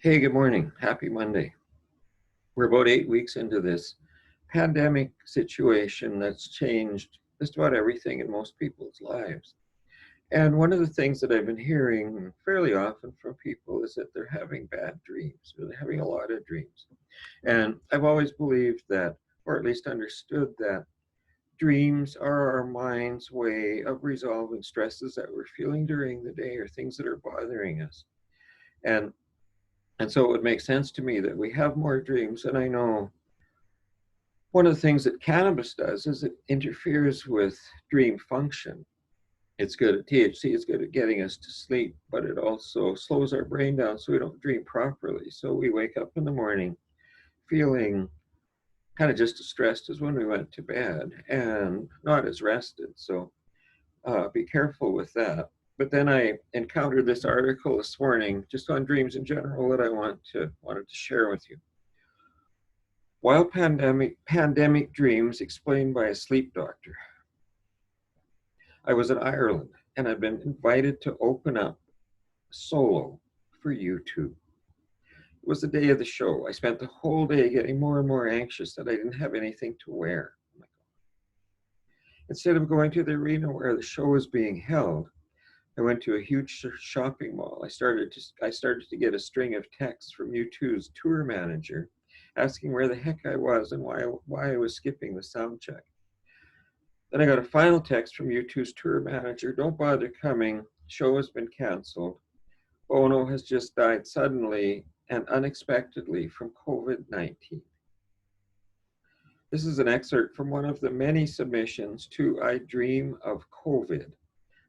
Hey, good morning. Happy Monday. We're about 8 weeks into this pandemic situation that's changed just about everything in most people's lives. And one of the things that I've been hearing fairly often from people is that they're having bad dreams, or they're having a lot of dreams. And I've always believed that, or at least understood that, dreams are our mind's way of resolving stresses that we're feeling during the day or things that are bothering us. And and so it would make sense to me that we have more dreams. And I know one of the things that cannabis does is it interferes with dream function. It's good at THC, it's good at getting us to sleep, but it also slows our brain down so we don't dream properly. So we wake up in the morning feeling kind of just as stressed as when we went to bed and not as rested. So be careful with that. But then I encountered this article this morning just on dreams in general that I wanted to share with you. While pandemic dreams explained by a sleep doctor. I was in Ireland and I've been invited to open up solo for YouTube. It was the day of the show. I spent the whole day getting more and more anxious that I didn't have anything to wear. Instead of going to the arena where the show was being held, I went to a huge shopping mall. I started to get a string of texts from U2's tour manager asking where the heck I was and why I was skipping the sound check. Then I got a final text from U2's tour manager, don't bother coming, show has been canceled. Bono has just died suddenly and unexpectedly from COVID-19. This is an excerpt from one of the many submissions to I Dream of COVID,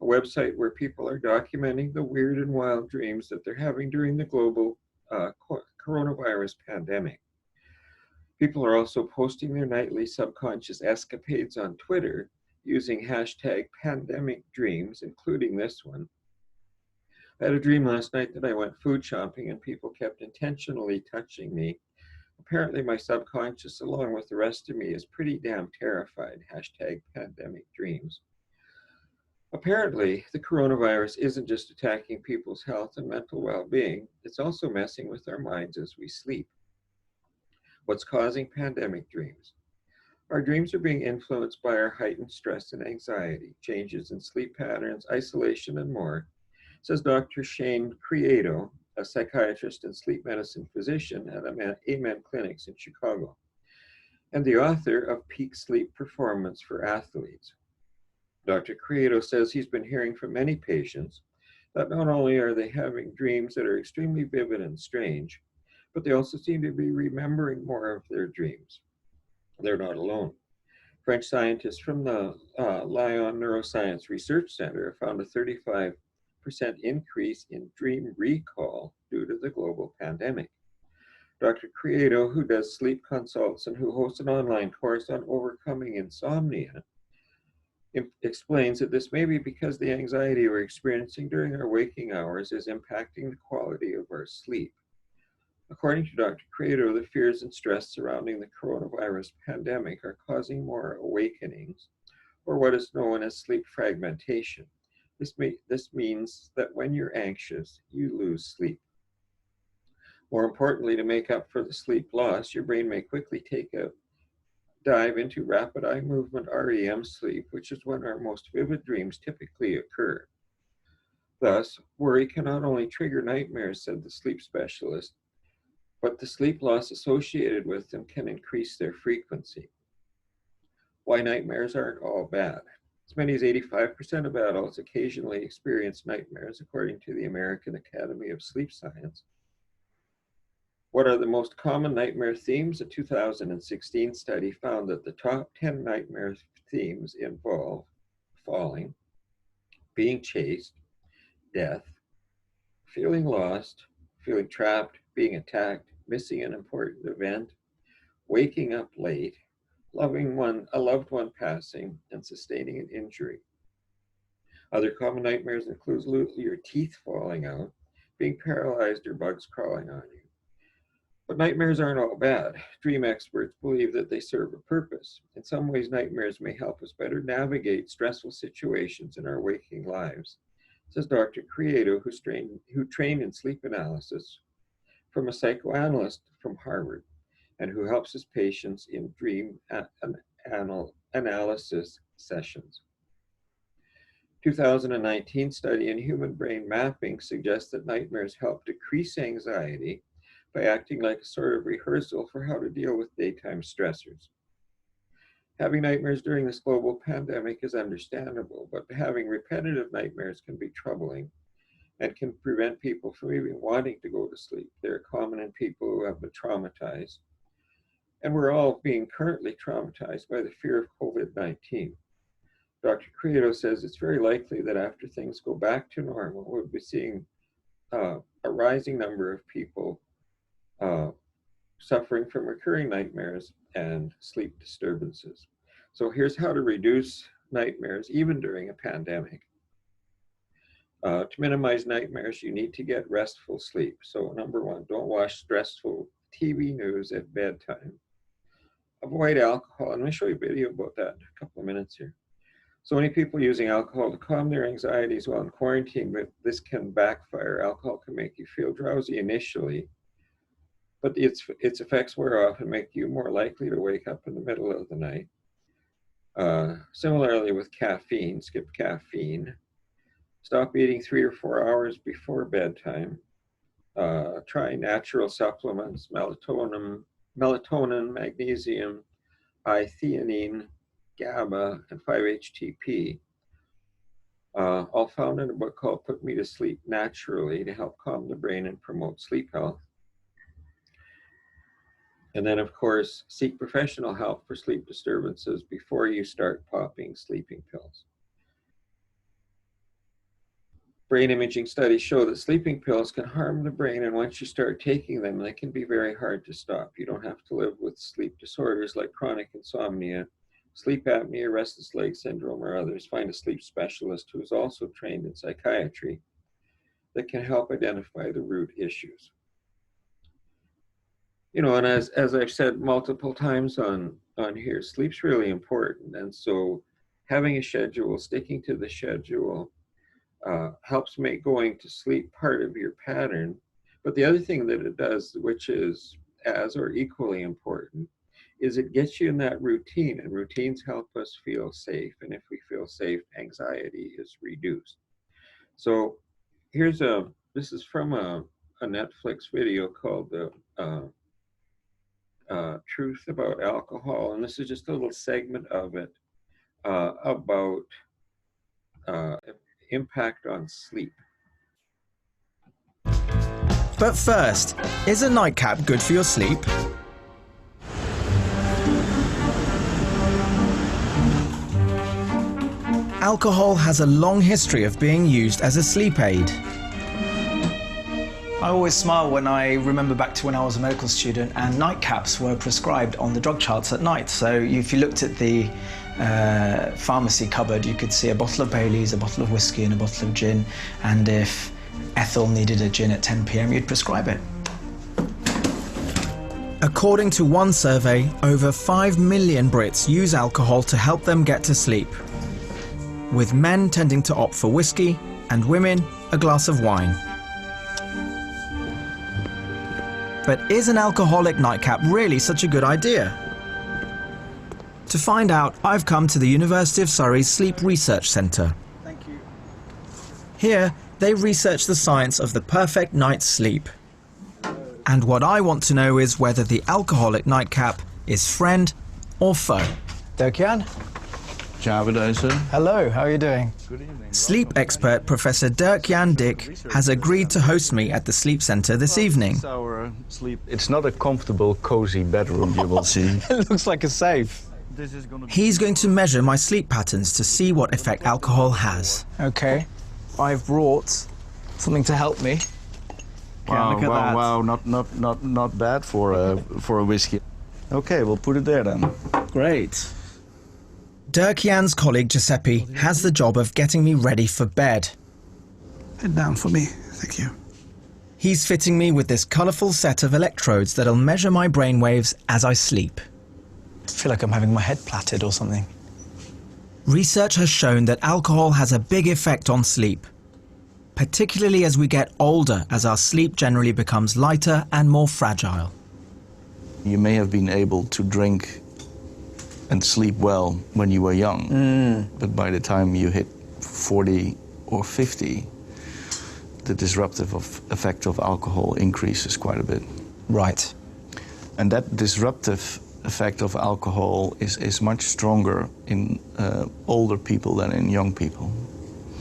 a website where people are documenting the weird and wild dreams that they're having during the global coronavirus pandemic. People are also posting their nightly subconscious escapades on Twitter using hashtag pandemic dreams, including this one. I had a dream last night that I went food shopping and people kept intentionally touching me. Apparently my subconscious, along with the rest of me, is pretty damn terrified. Hashtag pandemic dreams. Apparently, the coronavirus isn't just attacking people's health and mental well-being, it's also messing with our minds as we sleep. What's causing pandemic dreams? Our dreams are being influenced by our heightened stress and anxiety, changes in sleep patterns, isolation, and more, says Dr. Shane Creato, a psychiatrist and sleep medicine physician at Amen Clinics in Chicago, and the author of Peak Sleep Performance for Athletes. Dr. Creato says he's been hearing from many patients that not only are they having dreams that are extremely vivid and strange, but they also seem to be remembering more of their dreams. They're not alone. French scientists from the Lyon Neuroscience Research Center have found a 35% increase in dream recall due to the global pandemic. Dr. Creato, who does sleep consults and who hosts an online course on overcoming insomnia, explains that this may be because the anxiety we're experiencing during our waking hours is impacting the quality of our sleep. According to Dr. Creato, the fears and stress surrounding the coronavirus pandemic are causing more awakenings, or what is known as sleep fragmentation. This means that when you're anxious, you lose sleep. More importantly, to make up for the sleep loss, your brain may quickly take a dive into rapid eye movement REM sleep, which is when our most vivid dreams typically occur. Thus, worry can not only trigger nightmares, said the sleep specialist, but the sleep loss associated with them can increase their frequency. Why nightmares aren't all bad. As many as 85% of adults occasionally experience nightmares, according to the American Academy of Sleep Science. What are the most common nightmare themes? A 2016 study found that the top 10 nightmare themes involve falling, being chased, death, feeling lost, feeling trapped, being attacked, missing an important event, waking up late, a loved one passing, and sustaining an injury. Other common nightmares include your teeth falling out, being paralyzed, or bugs crawling on you. But nightmares aren't all bad. Dream experts believe that they serve a purpose. In some ways, nightmares may help us better navigate stressful situations in our waking lives, says Dr. Creato, who trained in sleep analysis from a psychoanalyst from Harvard, and who helps his patients in dream analysis sessions. 2019 study in human brain mapping suggests that nightmares help decrease anxiety by acting like a sort of rehearsal for how to deal with daytime stressors. Having nightmares during this global pandemic is understandable, but having repetitive nightmares can be troubling and can prevent people from even wanting to go to sleep. They're common in people who have been traumatized. And we're all being currently traumatized by the fear of COVID-19. Dr. Credo says it's very likely that after things go back to normal, we'll be seeing a rising number of people suffering from recurring nightmares and sleep disturbances. So here's how to reduce nightmares even during a pandemic. To minimize nightmares, you need to get restful sleep. So number one, don't watch stressful TV news at bedtime. Avoid alcohol. I'm going to show you a video about that in a couple of minutes here. So many people using alcohol to calm their anxieties while in quarantine, but this can backfire. Alcohol can make you feel drowsy initially, but its effects wear off and make you more likely to wake up in the middle of the night. Similarly with caffeine, skip caffeine. Stop eating 3 or 4 hours before bedtime. Try natural supplements, melatonin, magnesium, I-theanine, GABA, and 5-HTP, all found in a book called Put Me to Sleep Naturally to help calm the brain and promote sleep health. And then, of course, seek professional help for sleep disturbances before you start popping sleeping pills. Brain imaging studies show that sleeping pills can harm the brain, and once you start taking them, they can be very hard to stop. You don't have to live with sleep disorders like chronic insomnia, sleep apnea, restless leg syndrome, or others. Find a sleep specialist who is also trained in psychiatry that can help identify the root issues. You know, and as I've said multiple times on here, sleep's really important. And so having a schedule, sticking to the schedule, helps make going to sleep part of your pattern. But the other thing that it does, which is as or equally important, is it gets you in that routine, and routines help us feel safe. And if we feel safe, anxiety is reduced. So here's this is from a Netflix video called The Truth About Alcohol. And this is just a little segment of it about impact on sleep. But first, is a nightcap good for your sleep? Alcohol has a long history of being used as a sleep aid. I always smile when I remember back to when I was a medical student and nightcaps were prescribed on the drug charts at night. So if you looked at the pharmacy cupboard, you could see a bottle of Bailey's, a bottle of whiskey and a bottle of gin, and if Ethel needed a gin at 10 p.m, you'd prescribe it. According to one survey, over 5 million Brits use alcohol to help them get to sleep, with men tending to opt for whiskey and women a glass of wine. But is an alcoholic nightcap really such a good idea? To find out, I've come to the University of Surrey's Sleep Research Centre. Thank you. Here, they research the science of the perfect night's sleep. And what I want to know is whether the alcoholic nightcap is friend or foe. Dirk-Jan? Hello, how are you doing? Good evening. Sleep expert Professor Dirk-Jan Dick has agreed to host me at the Sleep Centre this evening. It's not a comfortable, cozy bedroom, you will see. It looks like a safe. He's going to measure my sleep patterns to see what effect alcohol has. Okay, I've brought something to help me. Wow, look at that. wow, not bad for a whiskey. Okay, we'll put it there then. Great. Dirk-Jan's colleague Giuseppe has the job of getting me ready for bed. Head down for me, thank you. He's fitting me with this colourful set of electrodes that'll measure my brainwaves as I sleep. I feel like I'm having my head plaited or something. Research has shown that alcohol has a big effect on sleep. particularly as we get older, as our sleep generally becomes lighter and more fragile. You may have been able to drink and sleep well when you were young, but by the time you hit 40 or 50, the disruptive effect of alcohol increases quite a bit. Right. And that disruptive effect of alcohol is much stronger in older people than in young people.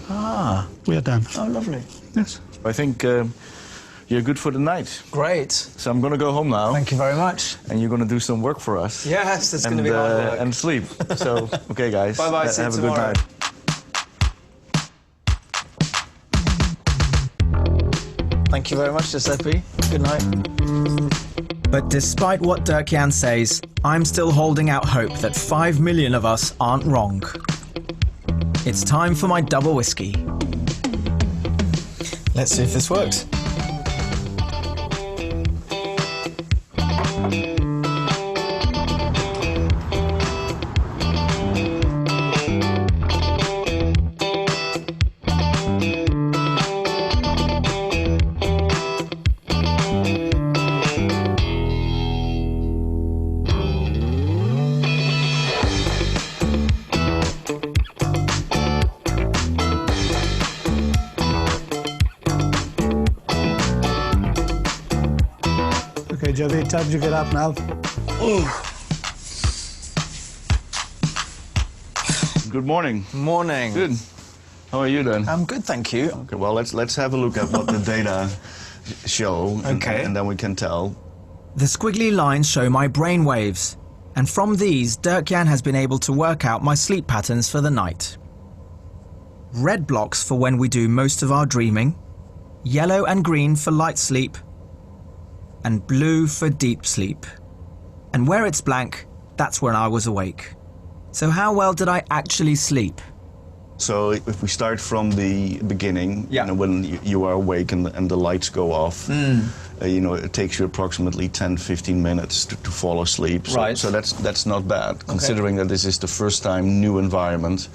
Ah. We are done. Oh, lovely. Yes. I think you're good for the night. Great. So I'm going to go home now. Thank you very much. And you're going to do some work for us. Yes, it's going to be hard work. And sleep. So, okay, guys. Bye-bye, see you have a good tomorrow. night. Thank you very much, Giuseppe. Good night. But despite what Dirk-Jan says, I'm still holding out hope that 5 million of us aren't wrong. It's time for my double whiskey. Let's see if this works. Okay, Joby, time to get up now. Good morning. Morning. Good. How are you then? I'm good, thank you. Okay, well, let's have a look at what the data show, Okay. and then we can tell. The squiggly lines show my brain waves, and from these, Dirk-Jan has been able to work out my sleep patterns for the night. Red blocks for when we do most of our dreaming, yellow and green for light sleep, and blue for deep sleep. And where it's blank, that's when I was awake. So how well did I actually sleep? So if we start from the beginning, Yeah. you know, when you are awake and the lights go off, you know, it takes you approximately 10-15 minutes to fall asleep. So, Right. so that's not bad, considering that this is the first time new environment.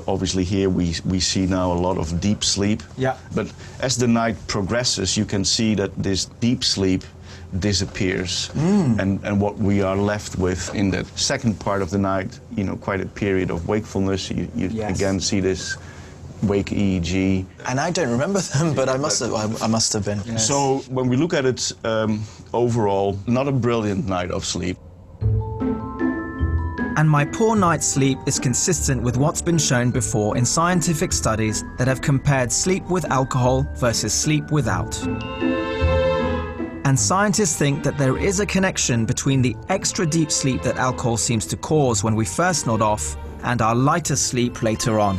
Obviously here we see now a lot of deep sleep. Yeah. But as the night progresses, you can see that this deep sleep disappears, and what we are left with in the second part of the night, you know, quite a period of wakefulness. You Yes. again see this wake EEG. And I don't remember them, but I must have been. Yes. So when we look at it overall, not a brilliant night of sleep. And my poor night's sleep is consistent with what's been shown before in scientific studies that have compared sleep with alcohol versus sleep without. And scientists think that there is a connection between the extra deep sleep that alcohol seems to cause when we first nod off and our lighter sleep later on.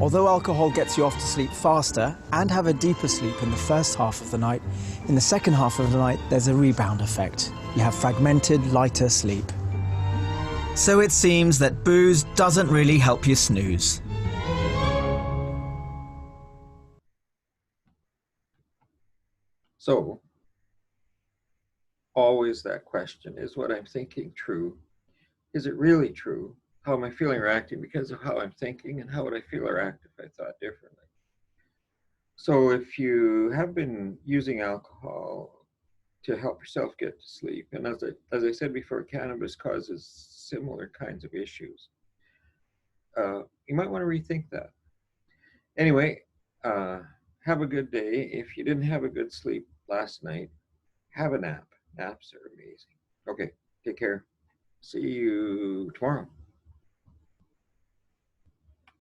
Although alcohol gets you off to sleep faster and have a deeper sleep in the first half of the night, in the second half of the night there's a rebound effect. You have fragmented, lighter sleep. So it seems that booze doesn't really help you snooze. So, always that question, is what I'm thinking true? Is it really true? How am I feeling or acting because of how I'm thinking, and how would I feel or act if I thought differently? So if you have been using alcohol to help yourself get to sleep, and as I said before, cannabis causes similar kinds of issues, you might want to rethink that. Anyway, have a good day. If you didn't have a good sleep last night, have a nap. Naps are amazing. Okay, take care. See you tomorrow.